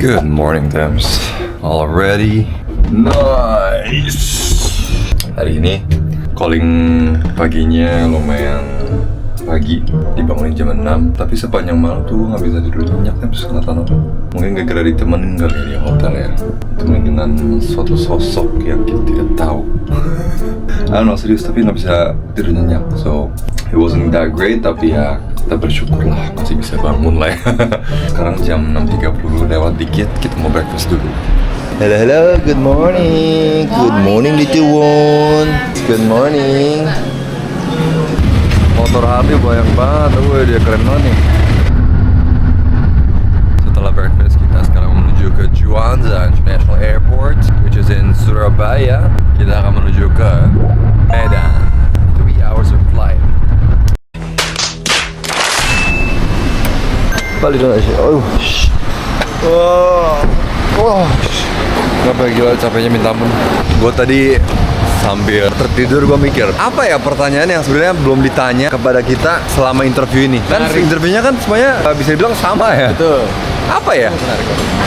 Good morning, Thames. Already nice. Hari ini calling paginya lumayan pagi, dibangunin jam 6. Tapi sepanjang malam tuh nggak bisa tidur nyenyak, Thames. Nggak tahu kenapa. Mungkin gara-gara ditemenin kali di hotel ya. Ditemenin dengan suatu sosok yang kita tidak tahu. I don't know, serius, tapi nggak bisa tidur nyenyak. So it wasn't that great, tapi ya kita bersyukur lah masih bisa bangun lah ya. Sekarang jam 6.30 lewat dikit, kita mau breakfast dulu. Hello, good morning. Good morning, little one. Good morning. Motor Harley banyak banget, dia keren banget nih. Setelah breakfast, kita sekarang menuju ke Juanda International Airport, which is in Surabaya. Kita akan menuju ke Medan. 3 hours of flight. Balik dong sih. Kenapa gila capeknya minta ampun. Gue tadi sambil tertidur gue mikir, apa ya pertanyaan yang sebenarnya belum ditanya kepada kita selama interview ini? Kan interviewnya kan semuanya bisa dibilang sama ya. Betul. Apa ya?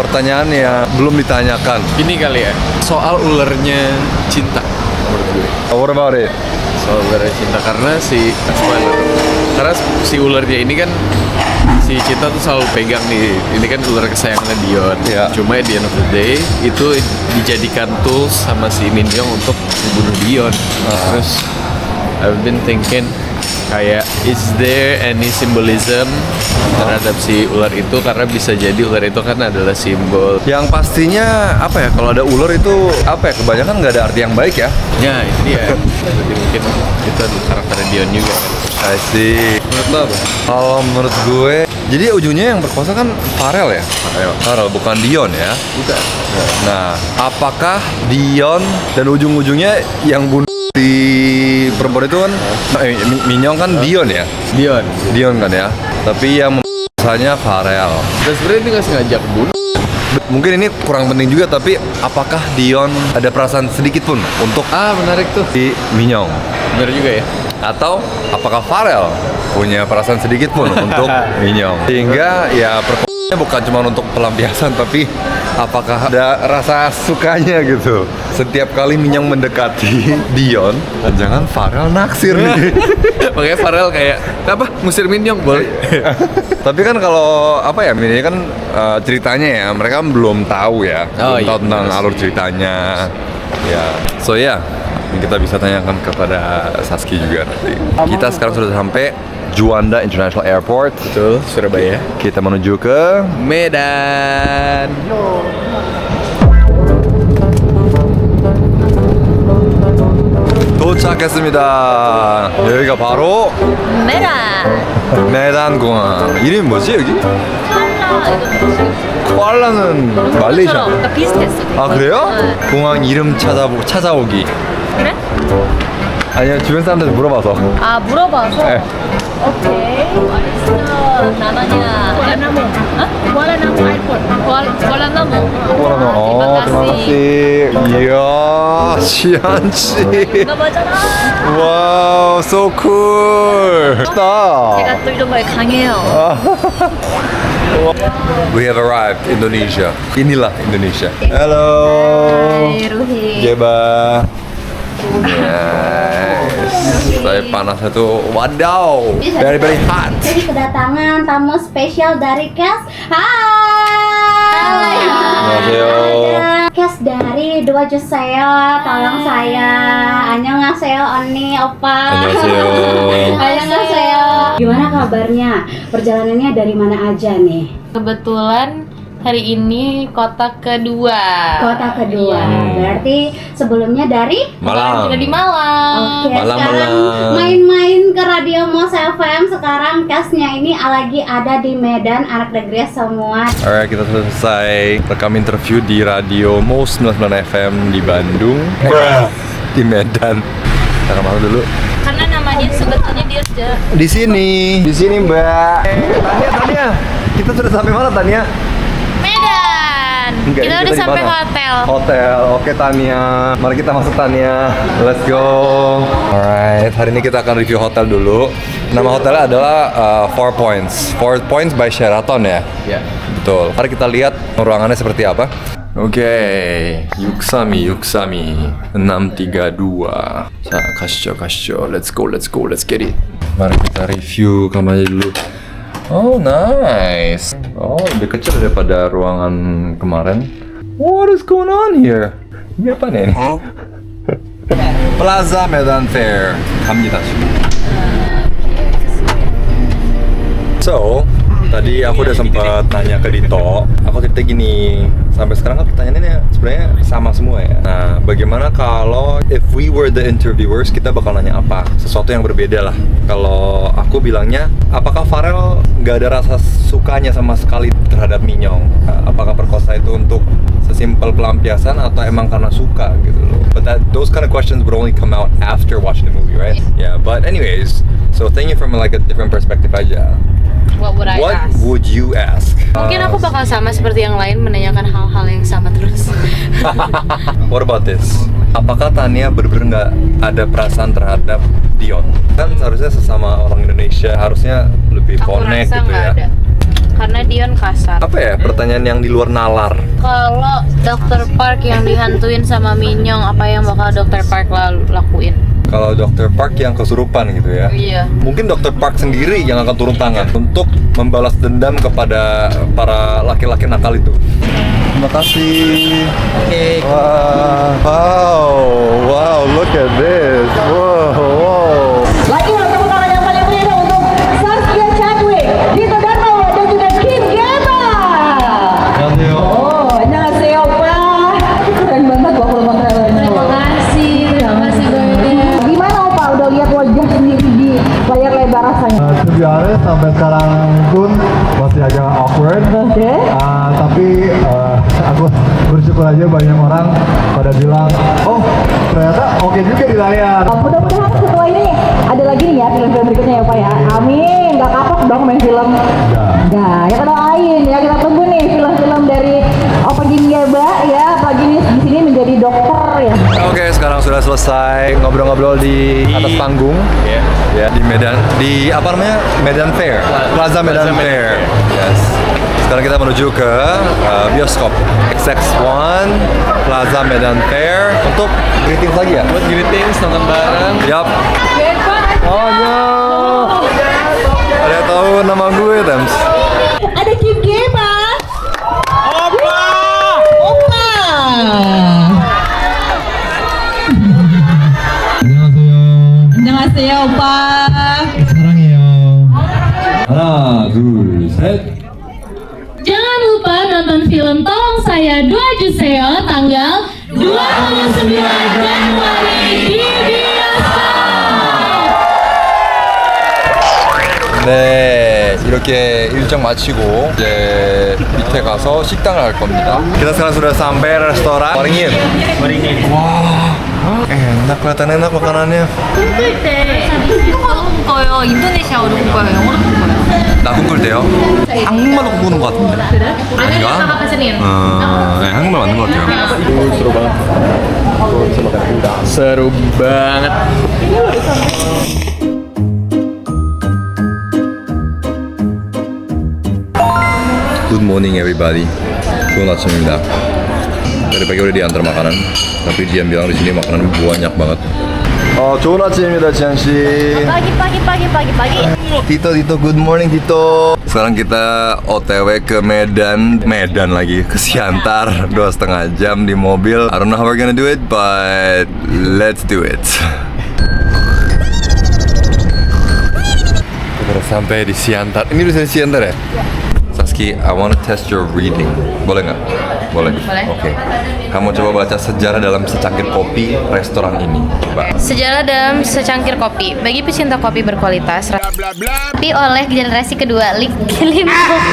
Pertanyaan yang belum ditanyakan. Ini kali ya, soal ulernya cinta menurut gue. What about it? Soal ulernya cinta karena si ulernya ini kan si Cinta tuh selalu pegang nih, ini kan ular kesayangannya Dion. Yeah. Cuma at the end of the day itu dijadikan tools sama si Min Young untuk membunuh Dion. Terus I've been thinking kayak, is there any symbolism terhadap si ular itu, karena bisa jadi ular itu kan adalah simbol. Yang pastinya apa ya, kalau ada ular itu apa ya, kebanyakan nggak ada arti yang baik ya. Ya itu dia. Jadi mungkin itu adalah karakter Dion juga kan. I see. Menurut lo apa? Kalau menurut gue, jadi ujungnya yang berkuasa kan Farel ya? Farel, bukan Dion ya? Bukan. Nah, apakah Dion dan ujung-ujungnya yang bunuh si perempuan itu kan Minyong kan Dion ya? Dion kan ya? Tapi yang membunuhnya Farel. Dan sebenarnya dia nggak sengaja bunuh. Mungkin ini kurang penting juga, tapi apakah Dion ada perasaan sedikit pun untuk Menarik tuh. si Minyong? Benar juga ya. Atau apakah Farel punya perasaan sedikit pun untuk Minyong? Sehingga ya perkembangannya bukan cuma untuk pelampiasan, tapi apakah ada rasa sukanya gitu. Setiap kali Minyong mendekati Dion, jangan Farel naksir nih. Makanya Farel kayak, apa? Ngusir Min Young, boleh. Tapi kan kalau apa ya, ini kan ceritanya ya, mereka belum tahu ya, belum tahu tentang alur ceritanya. Ya, so ya, ini kita bisa tanyakan kepada Saski juga nanti. Kita sekarang sudah sampai Juanda International Airport. Betul, Surabaya. Kita menuju ke Medan. 도착했습니다. 여기가 바로 메단 공항. 이름이 뭐지 여기? 쿠알라는 말레이시아. 그러니까 비슷했어. 아 그래요? 공항 이름 찾아오기. 그래? 아니요, 주변 사람들 물어봐서. 아 물어봐서. 네. 오케이. namanya Kuala Namu Airport. Kuala Namu. terima kasih. Iya, Sian 씨. Nggak bacara. Wow, so cool. 제가 또 이런 거에 강해요. We have arrived Indonesia. Inilah Indonesia. Hello. Hai Ruhi. Jeba. Yes. Saya panasnya tuh, wadaw. Very very hot. Jadi kedatangan tamu spesial dari Kes. Hai. 안녕하세요. Ada Kes dari Dua Juseo. Tolong saya. Annyeonghaseyo Oni Opa. 안녕하세요. Annyeonghaseyo. Gimana kabarnya? Perjalanannya dari mana aja nih? Kebetulan hari ini kota kedua. Kota kedua. Berarti sebelumnya dari Malang. Sudah di Malang. Oke, sekarang main-main ke Radio Mos FM. Sekarang Kesnya ini lagi ada di Medan, anak negeri semua. Alright, kita sudah selesai rekam interview di Radio Mos 99 FM di Bandung. Di Medan. Kita kemana dulu? Karena namanya sebetulnya dia sudah Di sini Mbak. Tania, kita sudah sampai mana Tania? Medan. Enggak, Kita ini udah di sampai mana? hotel. Hotel, oke Tania. Mari kita masuk Tania. Let's go. Alright, hari ini kita akan review hotel dulu. Nama hotelnya adalah Four Points. Four Points by Sheraton ya. Ya. Betul. Mari kita lihat ruangannya seperti apa. Oke, Yuksami 632. Kasyo. Let's go. Let's get it. Mari kita review kamarnya dulu. Oh, nice. Oh, lebih kecil daripada ruangan kemarin. What is going on here? Ini apa nih? Plaza Medan Fair. 갑니다. So, tadi aku udah sempat nanya ke Dito. Aku cerita gini, sampai sekarang kan pertanyaannya sebenarnya sama semua ya. Nah, bagaimana kalau if we were the interviewers, kita bakal nanya apa? Sesuatu yang berbeda lah. Kalau aku bilangnya, apakah Farel nggak ada rasa sukanya sama sekali terhadap Minyong? Apakah perkosa itu untuk sesimpel pelampiasan atau emang karena suka gitu loh? But those kind of questions would only come out after watching the movie, right? Yeah, but anyways, so thinking from like a different perspective aja. What would I What ask? would you ask? Mungkin aku bakal sama seperti yang lain menanyakan hal-hal yang sama terus. What about this? Apakah Tania bener-bener nggak ada perasaan terhadap Dion? Kan seharusnya sesama orang Indonesia harusnya lebih Aku connect rasa gitu nggak ya. ada. Karena Dion kasar. Apa ya pertanyaan yang di luar nalar? Kalau Dr. Park yang dihantuin sama Minyong, apa yang bakal Dr. Park lakuin? Kalau Dr. Park yang kesurupan gitu ya. Iya. Mungkin Dr. Park sendiri yang akan turun tangan untuk membalas dendam kepada para laki-laki nakal itu. Terima kasih. Oke. Wow, look at this. Wow. Lagi tepuk tangan yang paling meriah untuk Saskia Chadwick, Dito Darmawan dan juga Kim Gema. 안녕하세요. Oh, annyeonghaseyo Pak. Keren banget gua kalau mau trailernya. Terima kasih banyak. Gimana Opa udah lihat wajah sendiri di layar lebar rasanya? To be honest, sampai sekarang pun masih agak awkward. Oke. Tapi aku bersyukur aja banyak orang pada bilang, oh ternyata oke juga di layar. Mudah-mudahan setelah ini ada lagi nih ya film-film berikutnya ya Pak ya. Amin. Gak kapok dong main film. Enggak. Ya kita doain ya, kita tunggu nih film-film dari Opa Gingeba ya. Apalagi nih di sini menjadi dokter ya. Oke, sekarang sudah selesai ngobrol-ngobrol di atas panggung. Ya. Ya, di Medan, di apa namanya? Medan Fair. Plaza Medan Fair. Yes. Sekarang kita menuju ke bioskop XX1 Plaza Medan Fair untuk greetings lagi ya. Buat greetings, nonton bareng. Yap. Oh ya. Ada yang tahu nama gue, Tams? Ada Kim Gema. Opa. 안녕하세요 오빠. 사랑해요. 하나, 둘, 셋. Jangan lupa nonton film Tolong Saya 2 Juseo tanggal 29 Januari di bioskop. 네, 이렇게 일정 마치고 이제 밑에 가서 식당을 갈 겁니다. Kita sekarang sudah sampai restoran Waringin. Wah, enak, kelihatan enak makanannya. 꿈꿀 때 한국어로 꿈꿔요? 인도네시아어로 꿈꿔요? 영어로 꿈꿔요? 나 꿈꿀 때요? 한국말로 꿈꾸는 것 같은데. 아니면 kakak pesenin? 네, 한국말 맞는 것 같아요. Seru banget. Good morning everybody. 좋은 아침입니다. Dari pagi udah diantar makanan, tapi Jian bilang di sini makanan banyak banget. 좋은 아침입니다, 지안 씨. Pagi. Tito, good morning Tito. Sekarang kita OTW ke Medan lagi, ke Siantar 2,5 jam di mobil. I don't know how we're gonna do it, but let's do it. Kita udah sampai di Siantar. Ini udah Siantar ya? Saski, I want to test your reading. Boleh nggak? Boleh. Oke. Kamu coba baca sejarah dalam secangkir kopi restoran ini. Coba. Sejarah dalam secangkir kopi bagi pecinta kopi berkualitas. Kopi oleh generasi kedua Limpuk.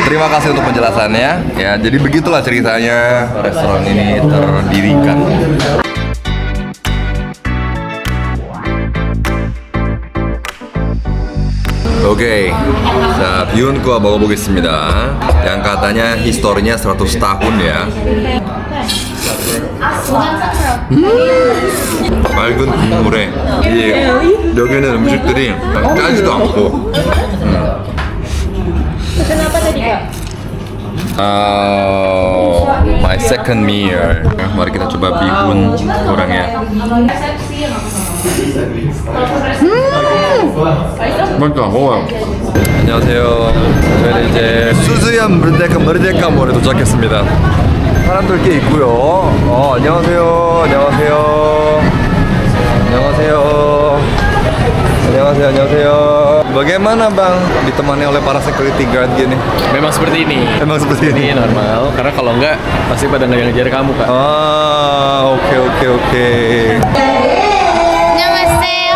Terima kasih untuk penjelasannya. Ya, jadi begitulah ceritanya restoran ini terdirikan. Oke, 자, 비운 거 먹어보겠습니다. yang katanya historinya 100 tahun ya. 맑은 국물에 이 여기 있는 음식들이 짜지도 않고. My second meal. Mari kita coba bihun gorengnya. 맛있다, 먹어요. 안녕하세요. 저희는 이제 수수연 머르데카몰에 도착했습니다. 사람들 꽤 있고요. 안녕하세요. 안녕하세요. 안녕하세요. 안녕하세요. 안녕하세요. Bagaimana bang ditemani oleh para security guard gini? Memang seperti ini. Emang seperti ini? Ini normal. Karena kalau enggak pasti pada ngejar kamu, Kak. Oke. 안녕하세요.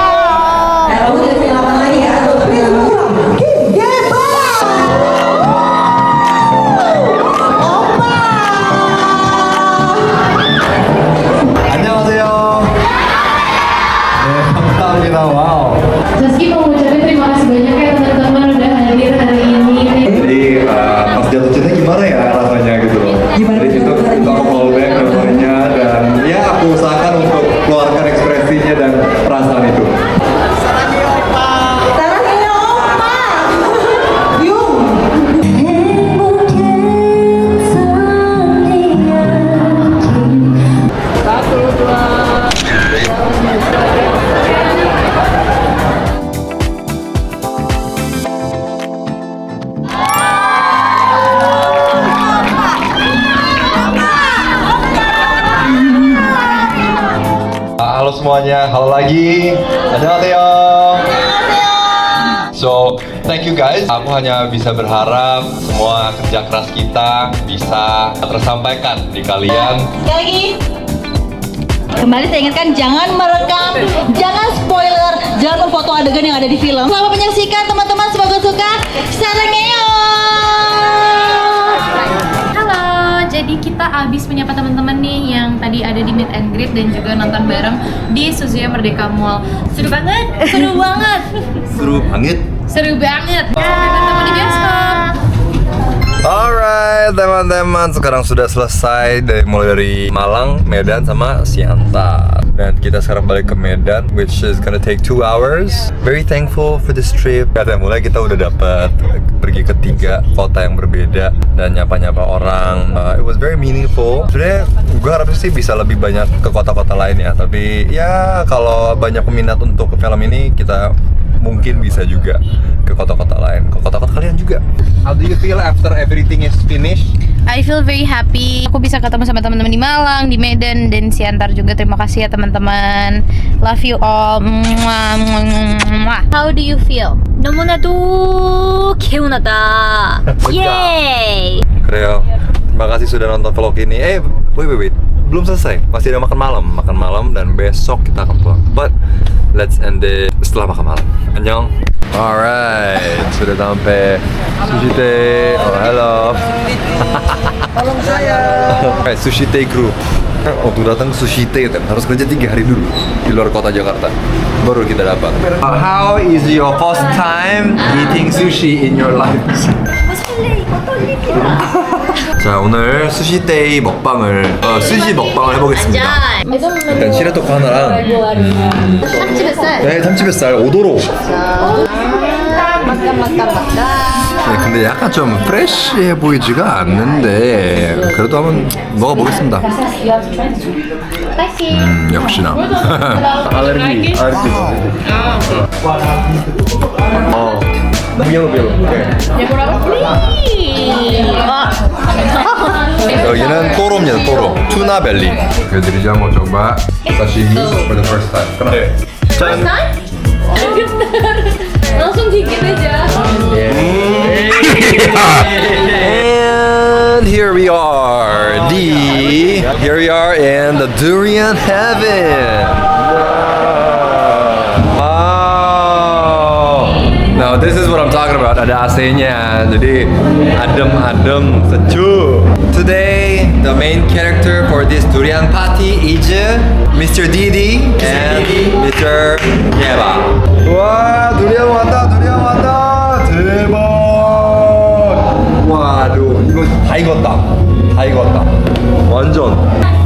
안녕하세요. 네, 감사합니다. 와우. Saski mau ngucapin terima kasih banyak ya teman-teman udah hadir hari ini. Jadi pas jatuh cinta gimana ya rasanya gitu loh. Dari situ aku callback memorinya dan ya aku usahakan untuk keluarkan ekspresinya dan perasaan itu. Halo semuanya, halo lagi. 안녕하세요. So, thank you guys. Aku hanya bisa berharap semua kerja keras kita bisa tersampaikan di kalian. Sekali lagi. Kembali saya ingatkan jangan merekam, jangan spoiler, jangan memfoto adegan yang ada di film. Selamat menyaksikan teman-teman, semoga suka. Sarangeo. Halo, jadi kita abis menyapa teman-teman nih yang tadi ada di meet and greet dan juga nonton bareng di Suzuya Merdeka Mall. Seru banget, seru banget. Seru banget. Seru banget. Teman-teman di bioskop. Alright teman-teman, sekarang sudah selesai mulai dari Malang, Medan, sama Siantar. Dan kita sekarang balik ke Medan, which is gonna take 2 hours. Very thankful for this trip. Karena mulai kita udah dapat pergi ke 3 kota yang berbeda dan nyapa-nyapa orang. It was very meaningful. Sebenarnya gue harapnya sih bisa lebih banyak ke kota-kota lain ya. Tapi ya kalau banyak peminat untuk film ini, kita mungkin bisa juga ke kota-kota lain, ke kota-kota kalian juga. How do you feel after everything is finished? I feel very happy. Aku bisa ketemu sama teman-teman di Malang, di Medan, dan Siantar juga. Terima kasih ya teman-teman. Love you all. How do you feel? 너무나도 개운하다. Yeay. Kreo, terima kasih sudah nonton vlog ini. Wait. Belum selesai. Masih ada makan malam dan besok kita akan pulang. But let's end it setelah makan malam. Annyeong. Alright, sudah sampai Sushi Tei. Oh, hello. Tolong saya. Sushi Tei Group. Waktu datang ke Sushi Tei harus kerja 3 hari dulu di luar kota Jakarta. Baru kita dapat. How is your first time eating sushi in your life? 자, 오늘 수시데이 먹방을 스시 먹방을 해보겠습니다. 일단 시라토코 하나랑 참치뱃살 5도로. 네, 근데 약간 좀 프레쉬해 보이지가 않는데 그래도 한번 먹어보겠습니다. 역시나. Alergi. 여기는 또로입니다. 또로 투나 벨리. 애들이 한번 coba sashimi for the first time. 네. 짠. Langsung gigit aja. And here we are in the durian heaven. Wow. Now this is what I'm talking about. Ada AC-nya, jadi adem-adem, sejuk. Today the main character for this durian party is Mr. Didi and Mr. Yeba. Wah, durian 왔다. 이거 다 익었다. 다 익었다. 완전.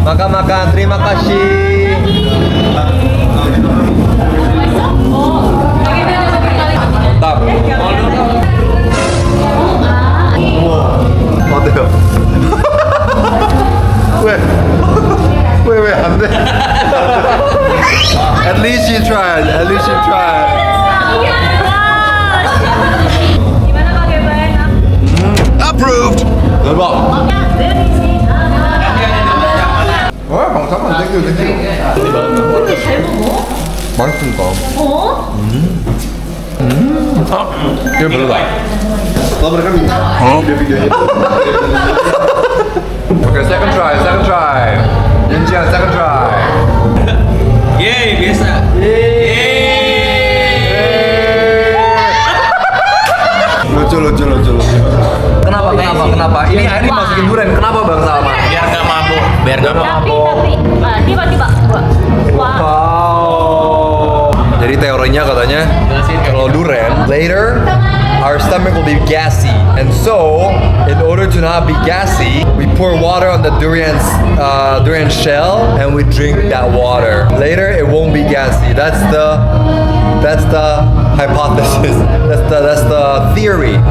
마카마카 terima kasih. mantap. 어때요? 왜 안 돼? At least you tried. At least you tried. Approved. 대박. 잠깐만, 땡큐. 근데 잘 먹어? 맛있으니까. 어? 이거 별로다. Okay, second try. Ninja, second try. Yeay, biasa. Lucu. Kenapa? Ini air dimasukin durian. Kenapa Bang Salman? Biar nggak mabuk. Tapi tiba-tiba wah. Wow. Jadi teorinya katanya kalau durian later our stomach will be gassy, and so in order to not be gassy, we pour water on the durian shell and we drink that water. Later it won't be gassy. That's the hypothesis. That's the theory.